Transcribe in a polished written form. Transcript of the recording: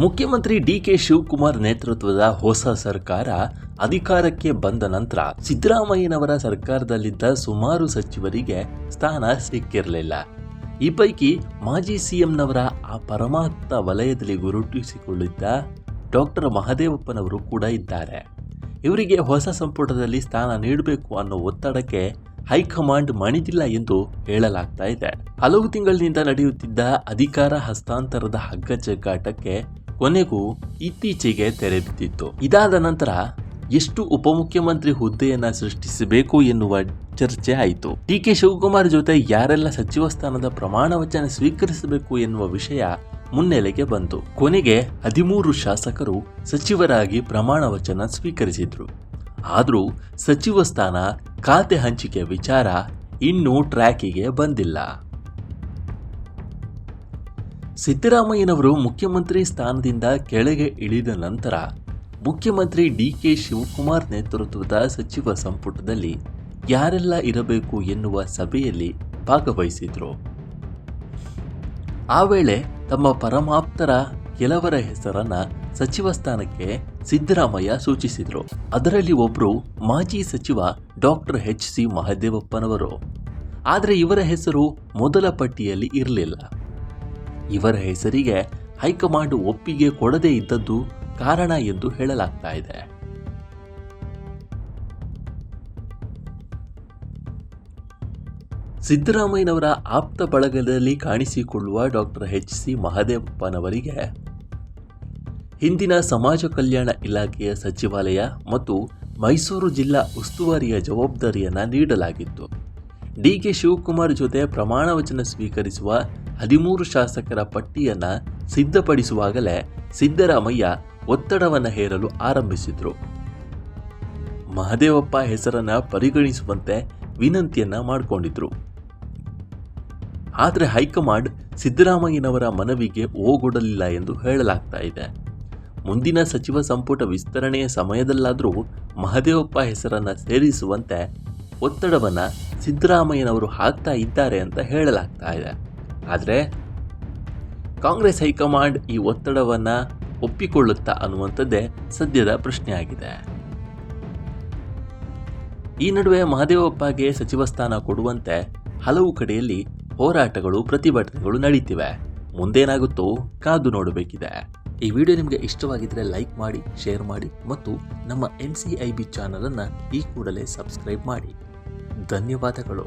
ಮುಖ್ಯಮಂತ್ರಿ ಡಿಕೆ ಶಿವಕುಮಾರ್ ನೇತೃತ್ವದ ಹೊಸ ಸರ್ಕಾರ ಅಧಿಕಾರಕ್ಕೆ ಬಂದ ನಂತರ ಸಿದ್ದರಾಮಯ್ಯನವರ ಸರ್ಕಾರದಲ್ಲಿದ್ದ ಸುಮಾರು ಸಚಿವರಿಗೆ ಸ್ಥಾನ ಸಿಕ್ಕಿರಲಿಲ್ಲ. ಈ ಪೈಕಿ ಮಾಜಿ ಸಿಎಂನವರ ಆ ಪರಮಾಪ್ತ ವಲಯದಲ್ಲಿ ಗುರುತಿಸಿಕೊಂಡಿದ್ದ ಡಾಕ್ಟರ್ ಮಹದೇವಪ್ಪನವರು ಕೂಡ ಇದ್ದಾರೆ. ಇವರಿಗೆ ಹೊಸ ಸಂಪುಟದಲ್ಲಿ ಸ್ಥಾನ ನೀಡಬೇಕು ಅನ್ನೋ ಒತ್ತಡಕ್ಕೆ ಹೈಕಮಾಂಡ್ ಮಣಿದಿಲ್ಲ ಎಂದು ಹೇಳಲಾಗ್ತಾ ಇದೆ. ಹಲವು ತಿಂಗಳಿನಿಂದ ನಡೆಯುತ್ತಿದ್ದ ಅಧಿಕಾರ ಹಸ್ತಾಂತರದ ಹಗ್ಗಜಗ್ಗಾಟಕ್ಕೆ ಕೊನೆಗೂ ಇತ್ತೀಚೆಗೆ ತೆರೆ ಬಿದ್ದಿತ್ತು. ಇದಾದ ನಂತರ ಎಷ್ಟು ಉಪಮುಖ್ಯಮಂತ್ರಿ ಹುದ್ದೆಯನ್ನ ಸೃಷ್ಟಿಸಬೇಕು ಎನ್ನುವ ಚರ್ಚೆ ಆಯಿತು. ಡಿಕೆ ಶಿವಕುಮಾರ್ ಜೊತೆ ಯಾರೆಲ್ಲ ಸಚಿವ ಸ್ಥಾನದ ಪ್ರಮಾಣ ವಚನ ಸ್ವೀಕರಿಸಬೇಕು ಎನ್ನುವ ವಿಷಯ ಮುನ್ನೆಲೆಗೆ ಬಂತು. ಕೊನೆಗೆ 13 ಶಾಸಕರು ಸಚಿವರಾಗಿ ಪ್ರಮಾಣ ವಚನ ಸ್ವೀಕರಿಸಿದ್ರು. ಆದರೂ ಸಚಿವ ಸ್ಥಾನ ಖಾತೆ ಹಂಚಿಕೆ ವಿಚಾರ ಇನ್ನೂ ಟ್ರ್ಯಾಕಿಗೆ ಬಂದಿಲ್ಲ. ಸಿದ್ದರಾಮಯ್ಯನವರು ಮುಖ್ಯಮಂತ್ರಿ ಸ್ಥಾನದಿಂದ ಕೆಳಗೆ ಇಳಿದ ನಂತರ ಮುಖ್ಯಮಂತ್ರಿ ಡಿಕೆ ಶಿವಕುಮಾರ್ ನೇತೃತ್ವದ ಸಚಿವ ಸಂಪುಟದಲ್ಲಿ ಯಾರೆಲ್ಲ ಇರಬೇಕು ಎನ್ನುವ ಸಭೆಯಲ್ಲಿ ಭಾಗವಹಿಸಿದ್ರು. ಆ ವೇಳೆ ತಮ್ಮ ಪರಮಾಪ್ತರ ಕೆಲವರ ಹೆಸರನ್ನ ಸಚಿವ ಸ್ಥಾನಕ್ಕೆ ಸಿದ್ದರಾಮಯ್ಯ ಸೂಚಿಸಿದ್ರು. ಅದರಲ್ಲಿ ಒಬ್ಬರು ಮಾಜಿ ಸಚಿವ ಡಾಕ್ಟರ್ HC ಮಹದೇವಪ್ಪನವರು. ಆದರೆ ಇವರ ಹೆಸರು ಮೊದಲ ಪಟ್ಟಿಯಲ್ಲಿ ಇರಲಿಲ್ಲ. ಇವರ ಹೆಸರಿಗೆ ಹೈಕಮಾಂಡ್ ಒಪ್ಪಿಗೆ ಕೊಡದೇ ಇದ್ದದ್ದು ಕಾರಣ ಎಂದು ಹೇಳಲಾಗ್ತಾ ಇದೆ. ಸಿದ್ದರಾಮಯ್ಯನವರ ಆಪ್ತ ಬಳಗದಲ್ಲಿ ಕಾಣಿಸಿಕೊಳ್ಳುವ ಡಾಕ್ಟರ್ HC ಮಹದೇವಪ್ಪನವರಿಗೆ ಹಿಂದಿನ ಸಮಾಜ ಕಲ್ಯಾಣ ಇಲಾಖೆಯ ಸಚಿವಾಲಯ ಮತ್ತು ಮೈಸೂರು ಜಿಲ್ಲಾ ಉಸ್ತುವಾರಿಯ ಜವಾಬ್ದಾರಿಯನ್ನ ನೀಡಲಾಗಿತ್ತು. ಡಿಕೆ ಶಿವಕುಮಾರ್ ಜೊತೆ ಪ್ರಮಾಣ ವಚನ ಸ್ವೀಕರಿಸುವ 13 ಶಾಸಕರ ಪಟ್ಟಿಯನ್ನ ಸಿದ್ಧಪಡಿಸುವಾಗಲೇ ಸಿದ್ದರಾಮಯ್ಯ ಒತ್ತಡವನ್ನು ಹೇರಲು ಆರಂಭಿಸಿದ್ರು. ಮಹದೇವಪ್ಪ ಹೆಸರನ್ನ ಪರಿಗಣಿಸುವಂತೆ ವಿನಂತಿಯನ್ನ ಮಾಡಿಕೊಂಡಿದ್ರು. ಆದರೆ ಹೈಕಮಾಂಡ್ ಸಿದ್ದರಾಮಯ್ಯನವರ ಮನವಿಗೆ ಓಗೊಡಲಿಲ್ಲ ಎಂದು ಹೇಳಲಾಗ್ತಾ ಇದೆ. ಮುಂದಿನ ಸಚಿವ ಸಂಪುಟ ವಿಸ್ತರಣೆಯ ಸಮಯದಲ್ಲಾದರೂ ಮಹದೇವಪ್ಪ ಹೆಸರನ್ನ ಸೇರಿಸುವಂತೆ ಒತ್ತಡವನ್ನ ಸಿದ್ದರಾಮಯ್ಯನವರು ಹಾಕ್ತಾ ಇದ್ದಾರೆ ಅಂತ ಹೇಳಲಾಗ್ತಾ ಇದೆ. ಆದರೆ ಕಾಂಗ್ರೆಸ್ ಹೈಕಮಾಂಡ್ ಈ ಒತ್ತಡವನ್ನ ಒಪ್ಪಿಕೊಳ್ಳುತ್ತಾ ಅನ್ನುವಂಥದ್ದೇ ಸದ್ಯದ ಪ್ರಶ್ನೆಯಾಗಿದೆ. ಈ ನಡುವೆ ಮಹದೇವಪ್ಪಗೆ ಸಚಿವ ಸ್ಥಾನ ಕೊಡುವಂತೆ ಹಲವು ಕಡೆಯಲ್ಲಿ ಹೋರಾಟಗಳು, ಪ್ರತಿಭಟನೆಗಳು ನಡೀತಿವೆ. ಮುಂದೇನಾಗುತ್ತೋ ಕಾದು ನೋಡಬೇಕಿದೆ. ಈ ವಿಡಿಯೋ ನಿಮಗೆ ಇಷ್ಟವಾಗಿದ್ದರೆ ಲೈಕ್ ಮಾಡಿ, ಶೇರ್ ಮಾಡಿ ಮತ್ತು ನಮ್ಮ NCIB ಚಾನಲನ್ನು ಈ ಕೂಡಲೇ ಸಬ್ಸ್ಕ್ರೈಬ್ ಮಾಡಿ. ಧನ್ಯವಾದಗಳು.